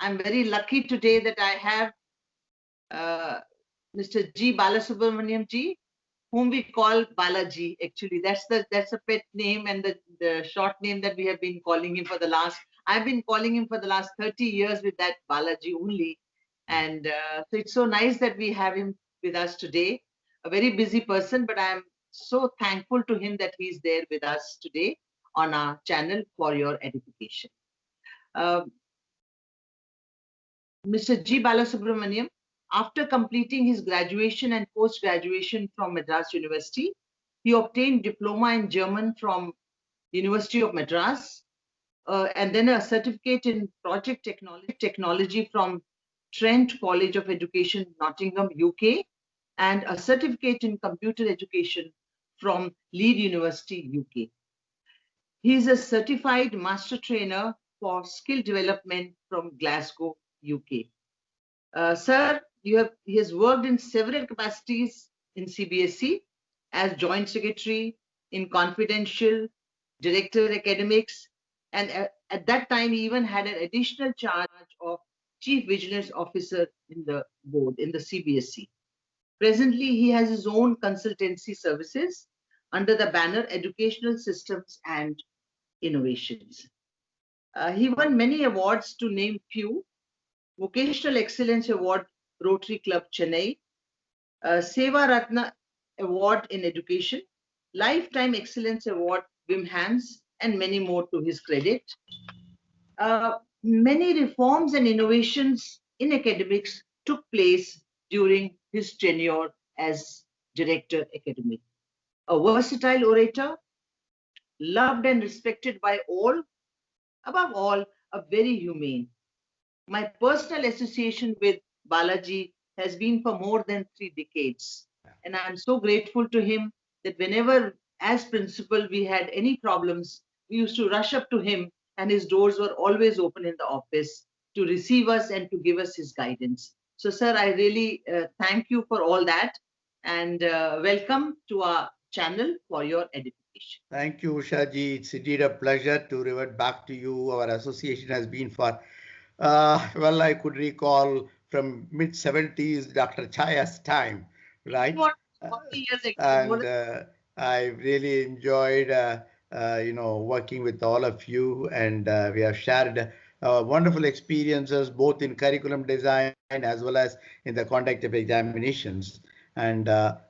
I'm very lucky today that I have Mr. G. Balasubramaniam Ji, whom we call Balaji. Actually, that's a pet name and the short name that we have been calling him for the last. I've been calling him for the last 30 years with that Balaji only, and so it's so nice that we have him with us today. A very busy person, but I'm so thankful to him that he's there with us today on our channel for your edification. Mr. G. Balasubramaniam, after completing his graduation and post-graduation from Madras University, he obtained diploma in German from University of Madras, and then a certificate in project technology from Trent College of Education, Nottingham, UK, and a certificate in computer education from Leeds University, UK. He is a certified master trainer for skill development from Glasgow, UK. Sir, he has worked in several capacities in CBSE as Joint Secretary, in Confidential, Director Academics, and at that time he even had an additional charge of Chief Vigilance Officer in the board, in the CBSE. Presently, he has his own consultancy services under the banner Educational Systems and Innovations. He won many awards, to name few: Vocational Excellence Award, Rotary Club, Chennai, Seva Ratna Award in Education, Lifetime Excellence Award, Wim Hans, and many more to his credit. Many reforms and innovations in academics took place during his tenure as Director Academic. A versatile orator, loved and respected by all, above all, a very humane. My personal association with Balaji has been for more than 3 decades. And I'm so grateful to him that whenever, as principal, we had any problems, we used to rush up to him, and his doors were always open in the office to receive us and to give us his guidance. So, sir, I really thank you for all that, and welcome to our channel for your edification. Thank you, Usha ji. It's indeed a pleasure to revert back to you. Our association has been for, well, I could recall from mid-70s, Dr. Chaya's time, right? 40 years ago. And I really enjoyed, working with all of you, and we have shared wonderful experiences both in curriculum design as well as in the conduct of examinations. And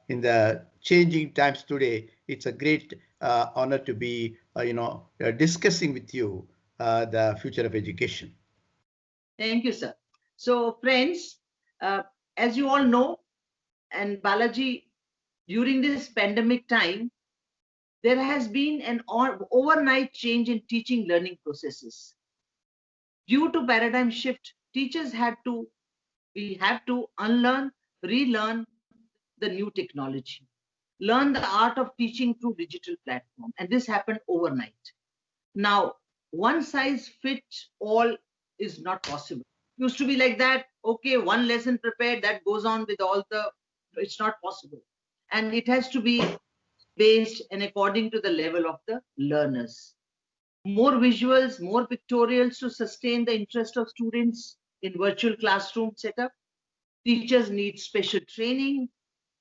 in the changing times today, it's a great honor to be, discussing with you the future of education. Thank you, sir. So, friends, as you all know, and Balaji, during this pandemic time, there has been an overnight change in teaching learning processes. Due to paradigm shift, teachers we have to unlearn, relearn the new technology, learn the art of teaching through digital platform, and this happened overnight. Now, one size fits all is not possible. Used to be like that, okay, one lesson prepared, that goes on with all the, it's not possible. And it has to be based and according to the level of the learners. More visuals, more pictorials to sustain the interest of students in virtual classroom setup. Teachers need special training.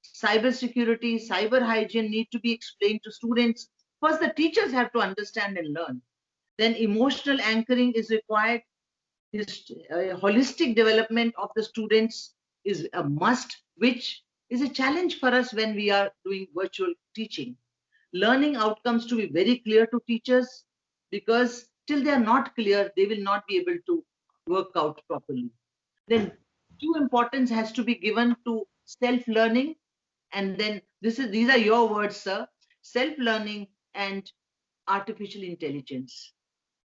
Cyber security, cyber hygiene need to be explained to students. First, the teachers have to understand and learn. Then emotional anchoring is required. Holistic development of the students is a must, which is a challenge for us when we are doing virtual teaching. Learning outcomes to be very clear to teachers, because till they are not clear, they will not be able to work out properly. Then due importance has to be given to self-learning, and then these are your words, sir, self-learning and artificial intelligence.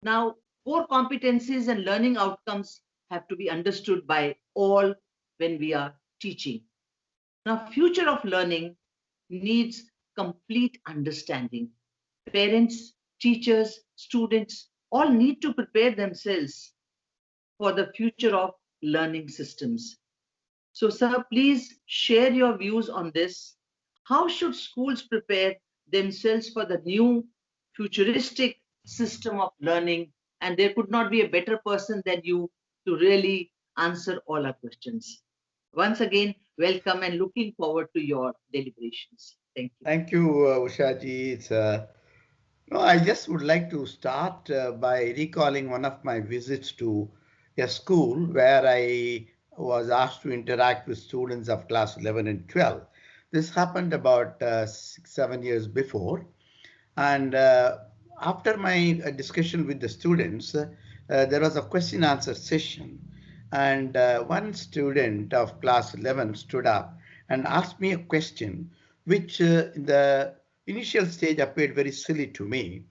Now, core competencies and learning outcomes have to be understood by all when we are teaching. Now, future of learning needs complete understanding. Parents, teachers, students all need to prepare themselves for the future of learning systems. So, sir, please share your views on this. How should schools prepare themselves for the new futuristic system of learning? And there could not be a better person than you to really answer all our questions. Once again, welcome and looking forward to your deliberations. Thank you. Thank you, Usha ji. No, I just would like to start by recalling one of my visits to a school where I was asked to interact with students of class 11 and 12. This happened about 6, 7 years before. And after my discussion with the students, there was a question answer session. And one student of class 11 stood up and asked me a question, which in the initial stage appeared very silly to me.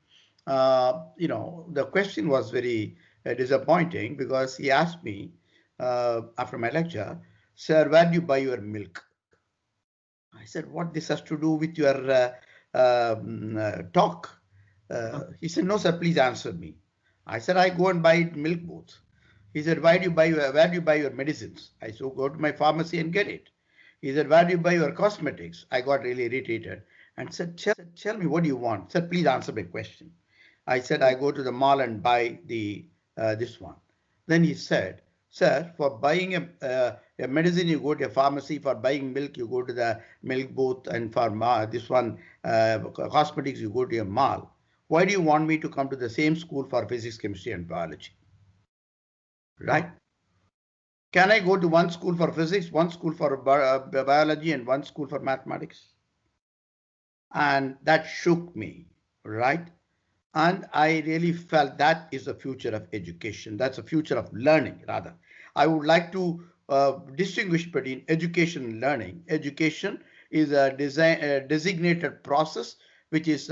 The question was very disappointing because he asked me after my lecture, "Sir, where do you buy your milk?" I said, "What this has to do with your talk?" He said, "No, sir, please answer me." I said, "I go and buy milk booth." He said, where do you buy your medicines?" I said, "Go to my pharmacy and get it." He said, "Where do you buy your cosmetics?" I got really irritated and said, "Tell me, what do you want?" Sir, please answer my question. I said, "I go to the mall and buy the this one." Then he said, "Sir, for buying a medicine, you go to a pharmacy. For buying milk, you go to the milk booth. And for this one, cosmetics, you go to a mall. Why do you want me to come to the same school for physics, chemistry, and biology?" Right? Can I go to one school for physics, one school for biology, and one school for mathematics? And that shook me, right? And I really felt that is the future of education. That's the future of learning, rather. I would like to distinguish between education and learning. Education is a designated process which is,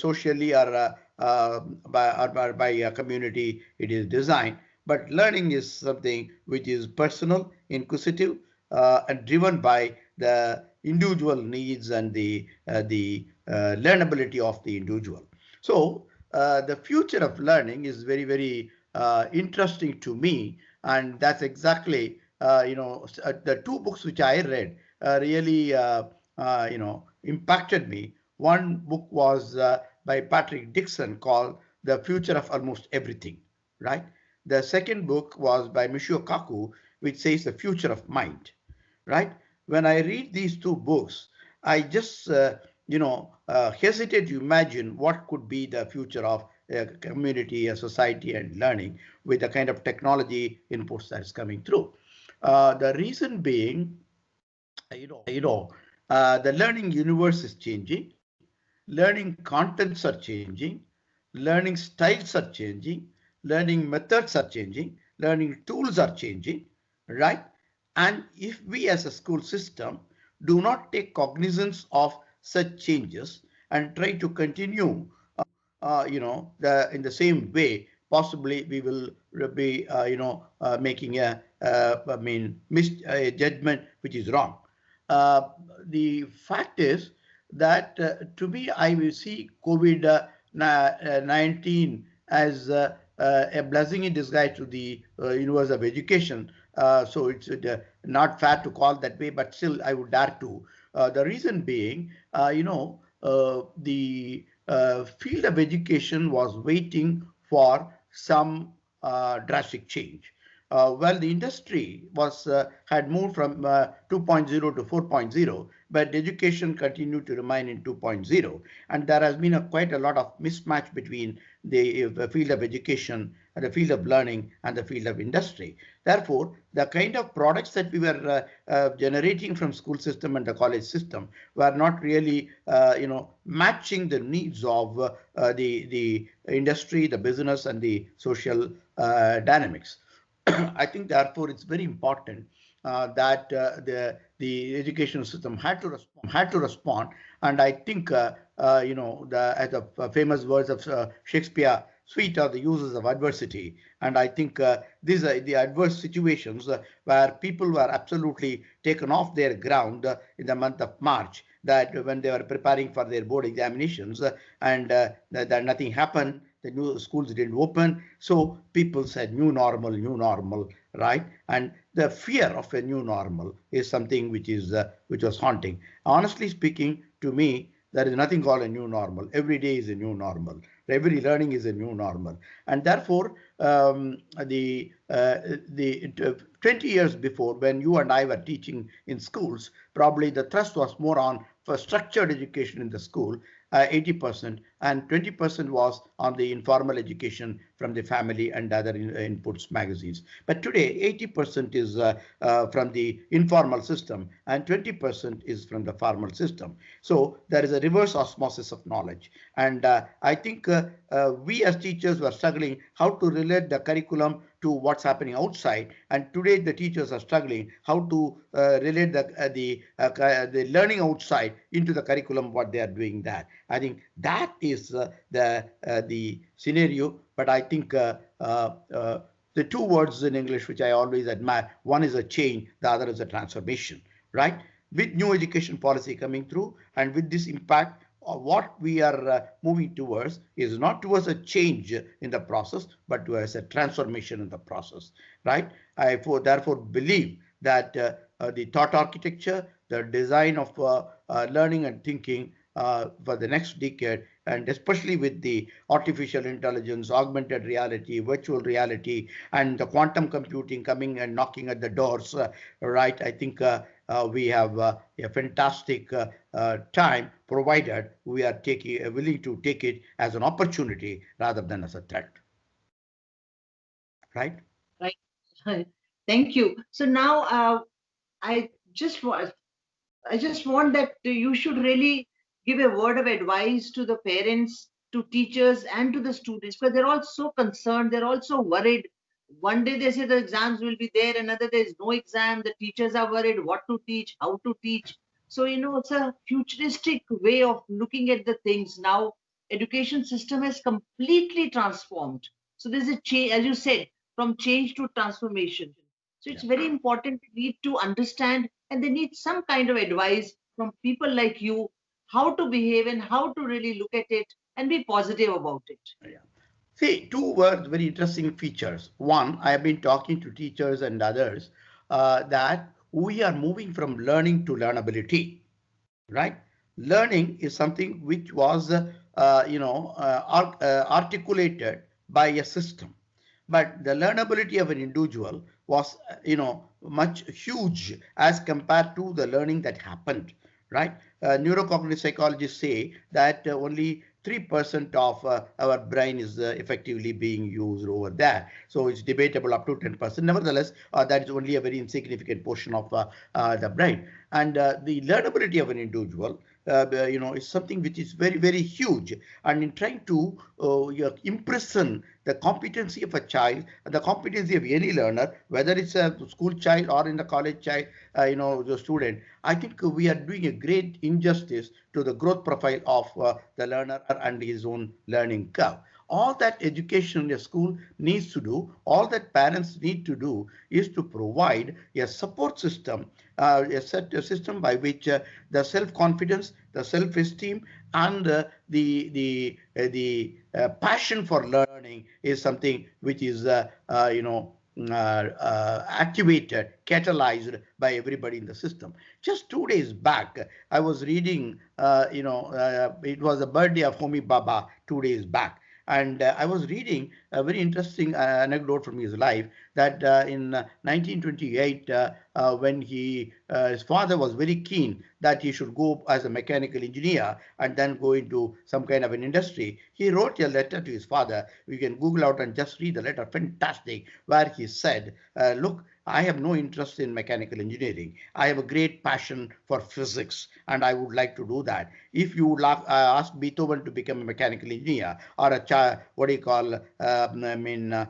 socially or by a community, it is designed. But learning is something which is personal, inquisitive, and driven by the individual needs and the learnability of the individual. So the future of learning is very, very interesting to me, and that's exactly the two books which I read really impacted me. One book was by Patrick Dixon called "The Future of Almost Everything," right? The second book was by Michio Kaku, which says "The Future of Mind," right? When I read these two books, I just hesitate to imagine what could be the future of a community, a society, and learning with the kind of technology inputs that is coming through. The reason being, the learning universe is changing, learning contents are changing, learning styles are changing, learning methods are changing, learning tools are changing, right? And if we as a school system do not take cognizance of such changes and try to continue, in the same way, possibly we will be, making a judgment which is wrong. Uh, the fact is that to me, I will see COVID-19 as a blessing in disguise to the universe of education. So it's not fair to call that way, but still I would dare to. The reason being, the field of education was waiting for some drastic change. Well, the industry had moved from 2.0 to 4.0, but education continued to remain in 2.0. And there has been quite a lot of mismatch between the field of education, the field of learning, and the field of industry. Therefore, the kind of products that we were generating from school system and the college system were not really, matching the needs of the industry, the business, and the social dynamics. I think, therefore, it's very important that the education system had to respond. And I think, as the famous words of Shakespeare, "Sweet are the uses of adversity." And I think these are the adverse situations where people were absolutely taken off their ground in the month of March, that when they were preparing for their board examinations and that nothing happened, the new schools didn't open. So people said new normal, right? And the fear of a new normal is something which was haunting. Honestly speaking, to me, there is nothing called a new normal. Every day is a new normal. Every learning is a new normal. And therefore, 20 years before, when you and I were teaching in schools, probably the thrust was more on for structured education in the school, 80%, and 20% was on the informal education from the family and other inputs, magazines. But today, 80% is from the informal system and 20% is from the formal system. So there is a reverse osmosis of knowledge. And I think we as teachers were struggling how to relate the curriculum to what's happening outside, and today the teachers are struggling how to relate the learning outside into the curriculum, what they are doing there. I think that is the scenario. But I think the two words in English which I always admire, one is a change, the other is a transformation, right? With new education policy coming through and with this impact, what we are moving towards is not towards a change in the process, but towards a transformation in the process, right? I therefore believe that the thought architecture, the design of learning and thinking for the next decade, and especially with the artificial intelligence, augmented reality, virtual reality, and the quantum computing coming and knocking at the doors, right? I think we have a fantastic time, provided we are willing to take it as an opportunity rather than as a threat, right? Right. Thank you. So now I just want that you should really give a word of advice to the parents, to teachers, and to the students, because they're all so concerned, they're all so worried. One day they say the exams will be there, another day is no exam. The teachers are worried what to teach, how to teach. So, it's a futuristic way of looking at the things. Now, education system has completely transformed. So there's a change, as you said, from change to transformation. So it's very important. They need to understand, and they need some kind of advice from people like you, how to behave and how to really look at it and be positive about it. Yeah. See, two were very interesting features. One, I have been talking to teachers and others that we are moving from learning to learnability, right? Learning is something which was, articulated by a system, but the learnability of an individual was, much huge as compared to the learning that happened, right? Neurocognitive psychologists say that only 3% of our brain is effectively being used over there. So it's debatable up to 10%. Nevertheless, that is only a very insignificant portion of the brain. And the learnability of an individual, is something which is very, very huge. And in trying to imprison the competency of a child, the competency of any learner, whether it's a school child or in the college child, the student, I think we are doing a great injustice to the growth profile of the learner and his own learning curve. All that education in a school needs to do, all that parents need to do, is to provide a support system, a system by which the self-confidence, the self-esteem, and the passion for learning is something which is, activated, catalyzed by everybody in the system. Just 2 days back, I was reading, it was the birthday of Homi Baba 2 days back. And I was reading a very interesting anecdote from his life that in 1928, when his father was very keen that he should go as a mechanical engineer and then go into some kind of an industry, he wrote a letter to his father. You can Google out and just read the letter, fantastic, where he said, look, I have no interest in mechanical engineering. I have a great passion for physics, and I would like to do that. If you would ask Beethoven to become a mechanical engineer, or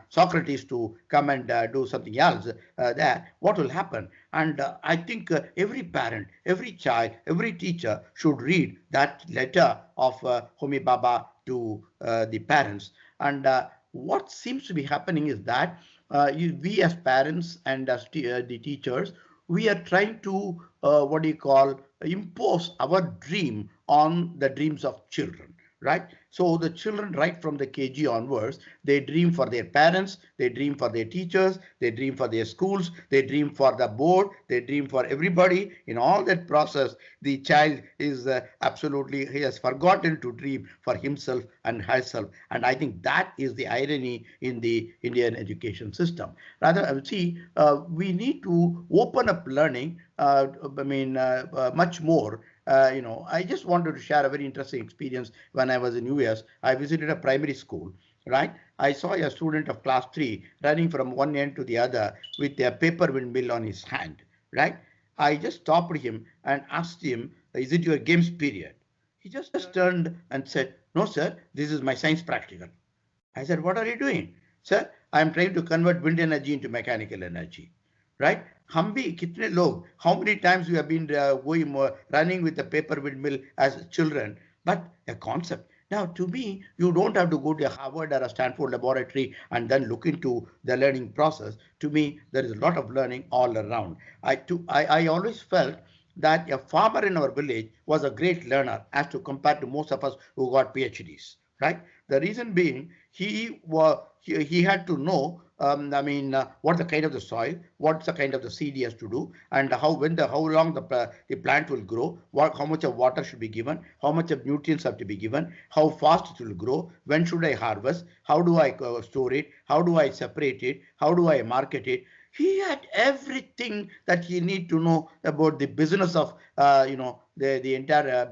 Socrates to come and do something else there, what will happen? And I think every parent, every child, every teacher should read that letter of Homi Baba to the parents. And what seems to be happening is that we as parents and as the teachers, we are trying to impose our dream on the dreams of children, right? So the children, right from the KG onwards, they dream for their parents, they dream for their teachers, they dream for their schools, they dream for the board, they dream for everybody. In all that process, the child is absolutely, he has forgotten to dream for himself and herself. And I think that is the irony in the Indian education system. Rather, see, we need to open up learning, much more. I just wanted to share a very interesting experience. When I was in US, I visited a primary school, right? I saw a student of class 3 running from one end to the other with a paper windmill on his hand, right? I just stopped him and asked him, is it your games period? He just turned and said, no, sir, this is my science practical. I said, what are you doing? Sir, I am trying to convert wind energy into mechanical energy. Right? हम भी कितने लोग, how many times we have been running with the paper windmill as children, but a concept. Now, to me, you don't have to go to a Harvard or a Stanford laboratory and then look into the learning process. To me, there is a lot of learning all around. I always felt that a farmer in our village was a great learner as to compare to most of us who got PhDs, right? The reason being, he had to know, what the kind of the soil, what's the kind of the seed he has to do, and how long the plant will grow, how much of water should be given, how much of nutrients have to be given, how fast it will grow, when should I harvest, how do I store it, how do I separate it, how do I market it. He had everything that he need to know about the business of the entire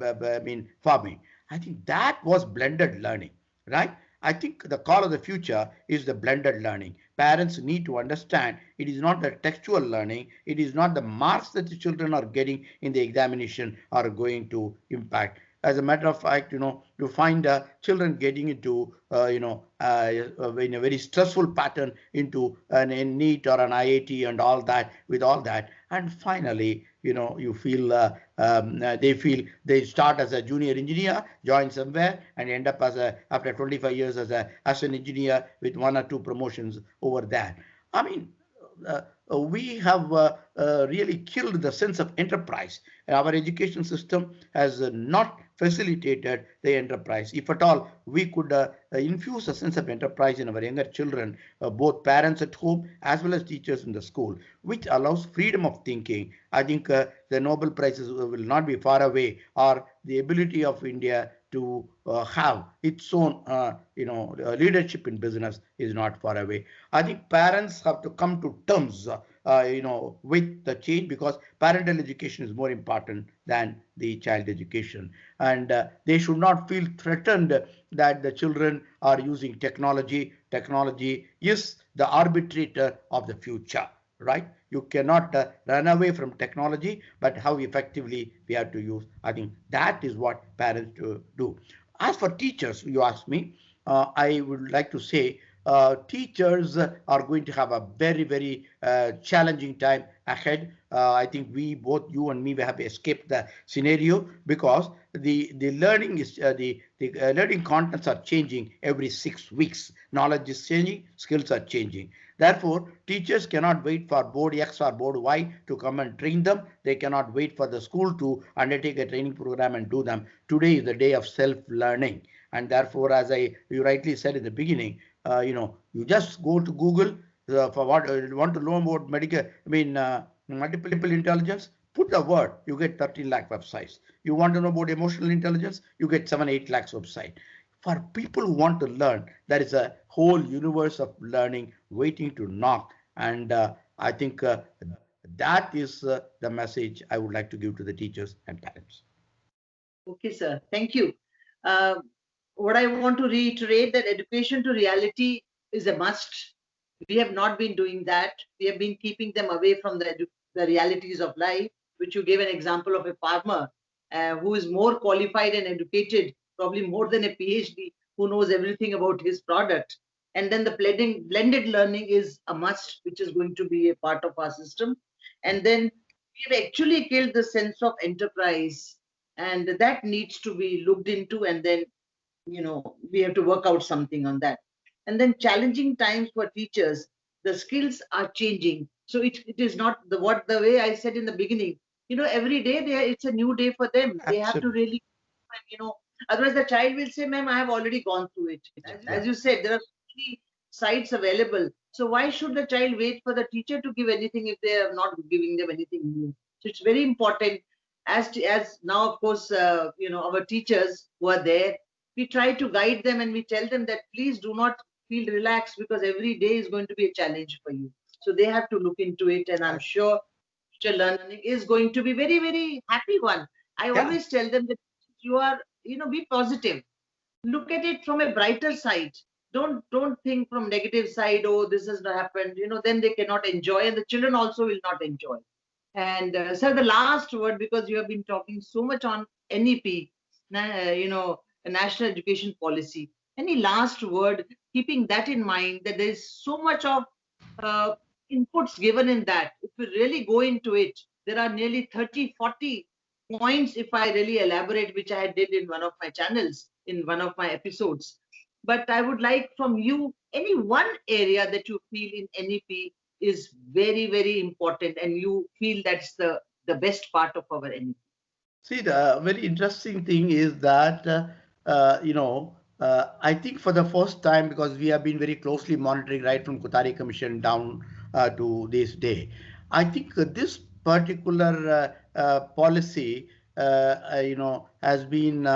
farming. I think that was blended learning, right? I think the call of the future is the blended learning. Parents need to understand it is not the textual learning, it is not the marks that the children are getting in the examination are going to impact. As a matter of fact, you find children getting into, in a very stressful pattern into a NEET or an IIT and all that, with all that. And finally, you feel they feel they start as a junior engineer, join somewhere, and end up after 25 years as an engineer with 1 or 2 promotions over there. I mean, we have really killed the sense of enterprise. Our education system has not facilitated the enterprise. If at all we could infuse a sense of enterprise in our younger children, both parents at home as well as teachers in the school, which allows freedom of thinking, I think the Nobel Prizes will not be far away, or the ability of India to have its own leadership in business is not far away. I think parents have to come to terms with the change, because parental education is more important than the child education, and they should not feel threatened that the children are using technology. Technology is the arbitrator of the future, right? You cannot run away from technology, but how effectively we have to use. I think that is what parents do. As for teachers, you asked me, I would like to say teachers are going to have a very, very challenging time ahead. I think both you and me, we have escaped the scenario, because the learning is the learning contents are changing every 6 weeks. Knowledge is changing, skills are changing. Therefore, teachers cannot wait for board X or board Y to come and train them. They cannot wait for the school to undertake a training program and do them. Today is the day of self-learning. And therefore, as you rightly said in the beginning, you just go to Google for what you want to know about multiple intelligence. Put the word, you get 13 lakh websites. You want to know about emotional intelligence, you get 7-8 lakhs website. For people who want to learn, there is a whole universe of learning waiting to knock. And I think that is the message I would like to give to the teachers and parents. Okay, sir. Thank you. Uh, what I want to reiterate, that education to reality is a must. We have not been doing that. We have been keeping them away from the realities of life, which you gave an example of a farmer who is more qualified and educated, probably more than a PhD, who knows everything about his product. And then the blended learning is a must, which is going to be a part of our system. And then we have actually killed the sense of enterprise, and that needs to be looked into, and then we have to work out something on that. And then challenging times for teachers, the skills are changing, so it is not the way I said in the beginning. Every day it's a new day for them. They have to Absolutely. really Otherwise, the child will say, "Ma'am, I have already gone through it." As you said, there are many sites available. So why should the child wait for the teacher to give anything if they are not giving them anything new? So it's very important. As now, of course, our teachers who are there, we try to guide them and we tell them that please do not feel relaxed because every day is going to be a challenge for you. So they have to look into it, and I'm sure future learning is going to be very, very happy one. I always tell them that you are, be positive. Look at it from a brighter side. Don't think from negative side. Oh, this has not happened. Then they cannot enjoy, and the children also will not enjoy. And sir, the last word, because you have been talking so much on NEP, National Education Policy. Any last word, keeping that in mind, that there is so much of uh, inputs given in that. If we really go into it, there are nearly 30, 40 points, if I really elaborate, which I did in one of my channels, in one of my episodes. But I would like from you any one area that you feel in NEP is very, very important and you feel that's the best part of our NEP. See, the very interesting thing is that, I think for the first time, because we have been very closely monitoring right from Kothari Commission down to this day, I think this particular policy, has been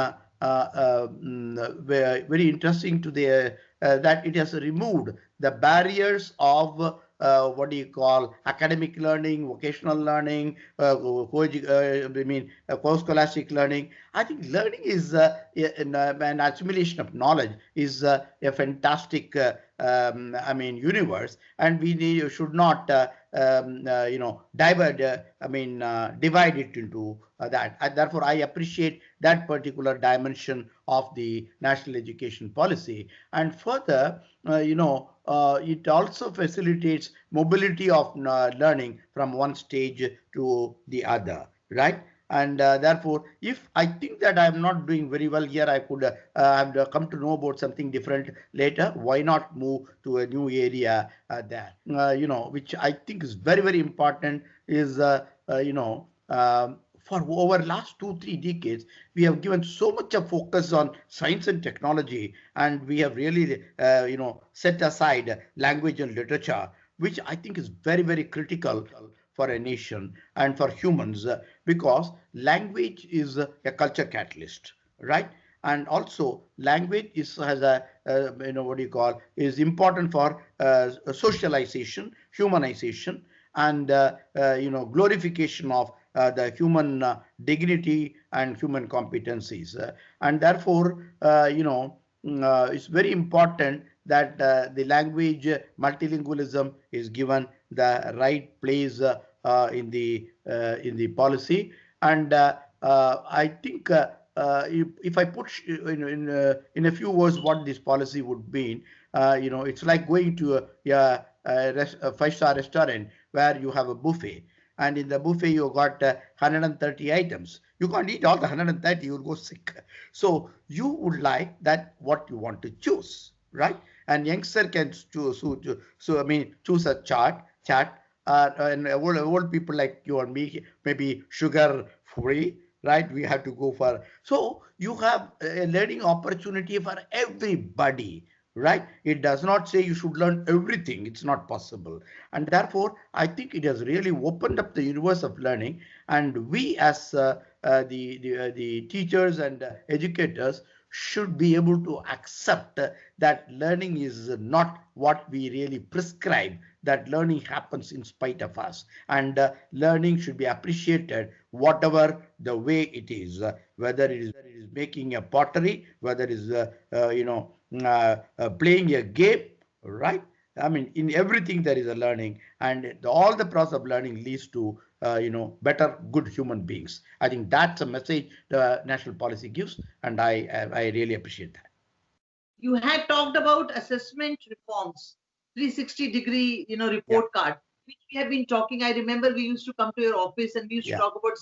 very interesting to the that it has removed the barriers of what do you call academic learning, vocational learning, post-scholastic learning. I think learning is an accumulation of knowledge is a fantastic universe, and should not divide it into that. And therefore, I appreciate that particular dimension of the national education policy. And further, it also facilitates mobility of learning from one stage to the other, right? And therefore, if I think that I'm not doing very well here, I could have come to know about something different later. Why not move to a new area there? Which I think is very, very important is, for over last 2-3 decades, we have given so much of focus on science and technology, and we have really, set aside language and literature, which I think is very, very critical for a nation and for humans, because language is a culture catalyst, right? And also language has a is important for socialization, humanization, and glorification of the human dignity and human competencies. And therefore, it's very important that the language multilingualism is given the right place in the policy. And I think if I put in a few words what this policy would mean, it's like going to a five-star restaurant where you have a buffet, and in the buffet you got 130 items. You can't eat all the 130, you'll go sick. So you would like that what you want to choose, right? And youngster can choose, choose a chart, and old people like you or me, maybe sugar free, right? We have to go for, so you have a learning opportunity for everybody, right? It does not say you should learn everything. It's not possible. And therefore, I think it has really opened up the universe of learning. And we as the teachers and educators should be able to accept that learning is not what we really prescribe, that learning happens in spite of us. And learning should be appreciated whatever the way it is, whether it is making a pottery, whether it is playing a game, right? I mean, in everything there is a learning, and all the process of learning leads to better, good human beings. I think that's a message the national policy gives, and I really appreciate that. You had talked about assessment reforms, 360-degree, report card, which we have been talking. I remember we used to come to your office and we used to talk about.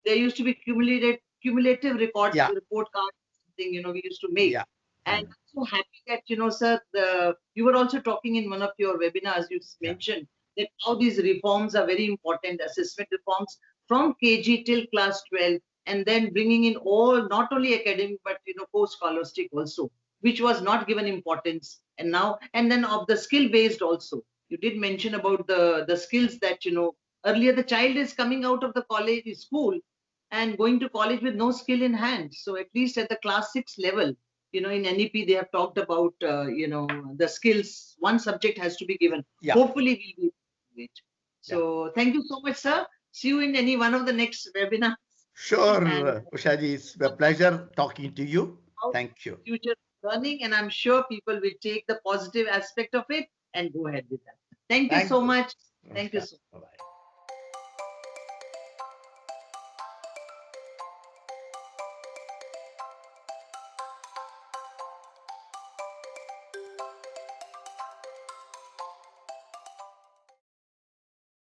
There used to be cumulative report card, something we used to make. And I'm so happy that sir, you were also talking in one of your webinars. You mentioned that how these reforms are very important. Assessment reforms from KG till class 12, and then bringing in all, not only academic, but post-scholastic also, which was not given importance. And now, and then of the skill-based also. You did mention about the skills that, earlier the child is coming out of the college, school, and going to college with no skill in hand. So at least at the class 6 level, in NEP, they have talked about, the skills. One subject has to be given. Yeah. Hopefully, we'll be it. So thank you so much, sir. See you in any one of the next webinars. Sure, And Ushaji, it's a pleasure talking to you. Thank you. Future learning, and I'm sure people will take the positive aspect of it and go ahead with that. Thank you so much. Thank you so much.